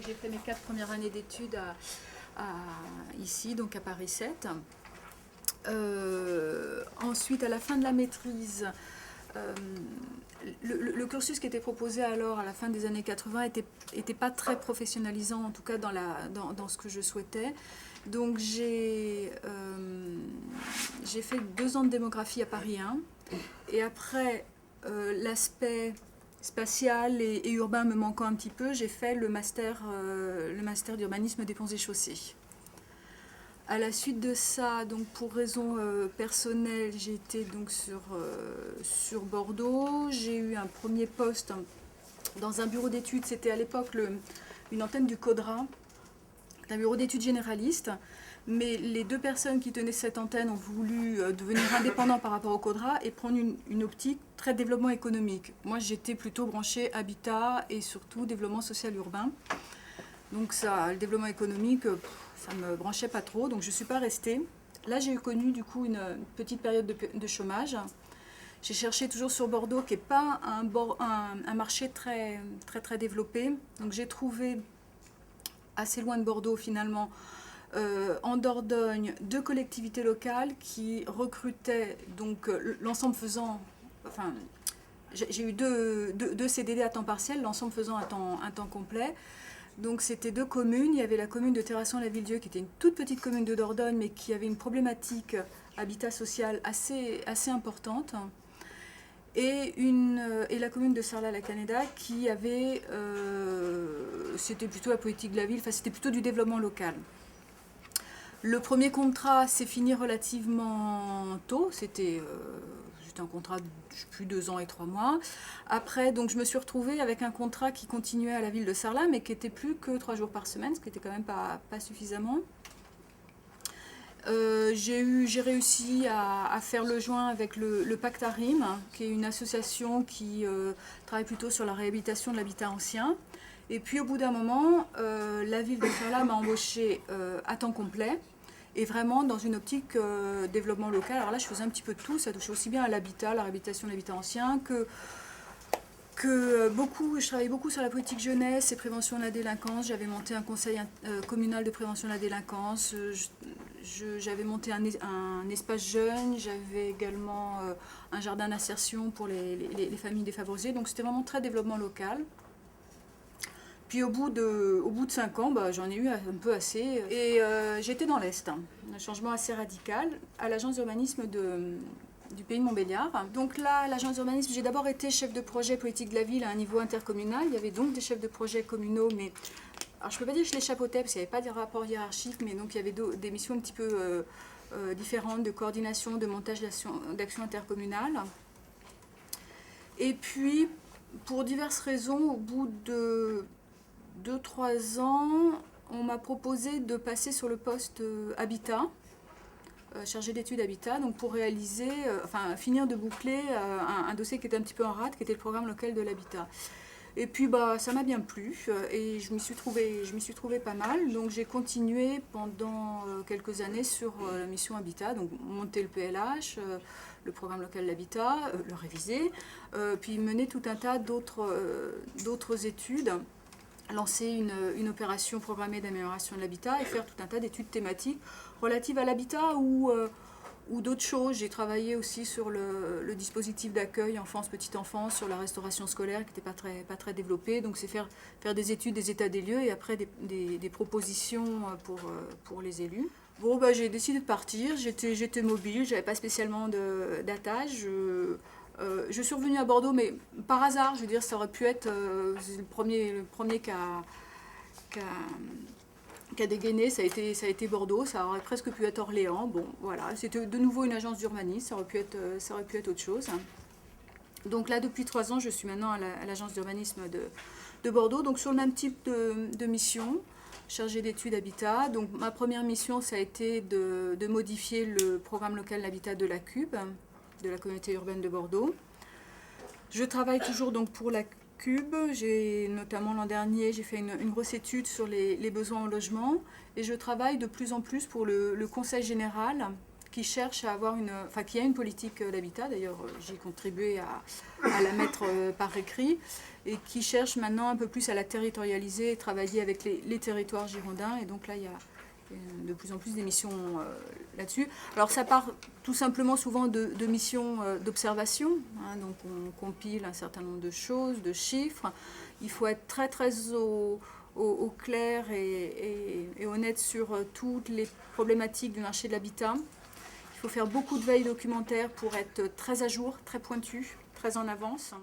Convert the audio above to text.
j'ai fait mes 4 premières années d'études ici, donc à Paris 7. Ensuite, à la fin de la maîtrise, le cursus qui était proposé alors, à la fin des années 80, était pas très professionnalisant, en tout cas dans ce que je souhaitais. Donc j'ai fait 2 ans de démographie à Paris 1. Et après, l'aspect spatial et urbain me manquant un petit peu, j'ai fait le master d'urbanisme des ponts et chaussées. À la suite de ça, donc pour raisons personnelles, j'ai été donc sur Bordeaux. J'ai eu un premier poste dans un bureau d'études. C'était à l'époque une antenne du CODRA, un bureau d'études généraliste. Mais les 2 personnes qui tenaient cette antenne ont voulu devenir indépendants par rapport au CODRA et prendre une optique très développement économique. Moi, j'étais plutôt branchée habitat et surtout développement social urbain. Donc ça, le développement économique, ça ne me branchait pas trop, donc je ne suis pas restée. Là, j'ai connu du coup une petite période de chômage. J'ai cherché toujours sur Bordeaux, qui n'est pas un marché très, très, très développé. Donc j'ai trouvé, assez loin de Bordeaux finalement, en Dordogne, 2 collectivités locales qui recrutaient, donc l'ensemble faisant, enfin, j'ai eu deux CDD à temps partiel, l'ensemble faisant un temps complet. Donc c'était 2 communes, il y avait la commune de Terrasson-la-Ville-Dieu qui était une toute petite commune de Dordogne mais qui avait une problématique habitat social assez importante, et la commune de Sarlat-la-Canéda qui avait, c'était plutôt la politique de la ville, enfin c'était plutôt du développement local. Le premier contrat s'est fini relativement tôt, c'était un contrat de plus 2 ans et 3 mois. Après, donc, je me suis retrouvée avec un contrat qui continuait à la ville de Sarlat, mais qui était plus que 3 jours par semaine, ce qui était quand même pas suffisamment. J'ai réussi à faire le joint avec le Pacte Arim, qui est une association qui travaille plutôt sur la réhabilitation de l'habitat ancien. Et puis au bout d'un moment, la ville de Sarlat m'a embauchée à temps complet, et vraiment dans une optique développement local. Alors là, je faisais un petit peu de tout, ça touchait aussi bien à l'habitat, la réhabilitation de l'habitat ancien, je travaillais beaucoup sur la politique jeunesse et prévention de la délinquance. J'avais monté un conseil communal de prévention de la délinquance, j'avais monté un espace jeune, j'avais également un jardin d'insertion pour les familles défavorisées, donc c'était vraiment très développement local. Puis au bout de 5 ans, j'en ai eu un peu assez. Et j'étais dans l'Est, un changement assez radical, à l'agence d'urbanisme du pays de Montbéliard. Donc là, l'agence d'urbanisme, j'ai d'abord été chef de projet politique de la ville à un niveau intercommunal. Il y avait donc des chefs de projet communaux, mais alors je ne peux pas dire que je les chapeautais parce qu'il n'y avait pas de rapport hiérarchique, mais donc il y avait des missions un petit peu différentes de coordination, de montage d'action intercommunale. Et puis, pour diverses raisons, au bout de 2-3 ans, on m'a proposé de passer sur le poste habitat, chargé d'études habitat, donc pour réaliser, finir de boucler un dossier qui était un petit peu en rate, qui était le programme local de l'habitat. Et puis ça m'a bien plu et je m'y suis trouvée pas mal. Donc j'ai continué pendant quelques années sur la mission habitat, donc monter le PLH, le programme local de l'habitat, le réviser, puis mener tout un tas d'autres études, lancer une opération programmée d'amélioration de l'habitat et faire tout un tas d'études thématiques relatives à l'habitat ou d'autres choses. J'ai travaillé aussi sur le dispositif d'accueil enfance-petite enfance, sur la restauration scolaire qui n'était pas très développée. Donc c'est faire des études, des états des lieux et après des propositions pour les élus. Bon, j'ai décidé de partir, j'étais mobile, j'avais pas spécialement d'attache. Je suis revenue à Bordeaux, mais par hasard, je veux dire, ça aurait pu être le premier qui a dégainé, ça a été Bordeaux, ça aurait presque pu être Orléans. Bon, voilà, c'était de nouveau une agence d'urbanisme, ça aurait pu être autre chose. Donc là, depuis 3 ans, je suis maintenant à l'agence d'urbanisme de Bordeaux, donc sur le même type de mission, chargée d'études habitat. Donc ma première mission, ça a été de modifier le programme local d'habitat de la CUB, de la communauté urbaine de Bordeaux. Je travaille toujours donc pour la CUB, notamment l'an dernier, j'ai fait une grosse étude sur les besoins en logement et je travaille de plus en plus pour le Conseil général qui cherche à avoir qui a une politique d'habitat, d'ailleurs j'ai contribué à la mettre par écrit, et qui cherche maintenant un peu plus à la territorialiser et travailler avec les territoires girondins. Et donc là, il y a de plus en plus d'émissions là-dessus. Alors ça part tout simplement souvent de missions d'observation, hein, donc on compile un certain nombre de choses, de chiffres. Il faut être très très au clair et honnête sur toutes les problématiques du marché de l'habitat. Il faut faire beaucoup de veille documentaire pour être très à jour, très pointu, très en avance.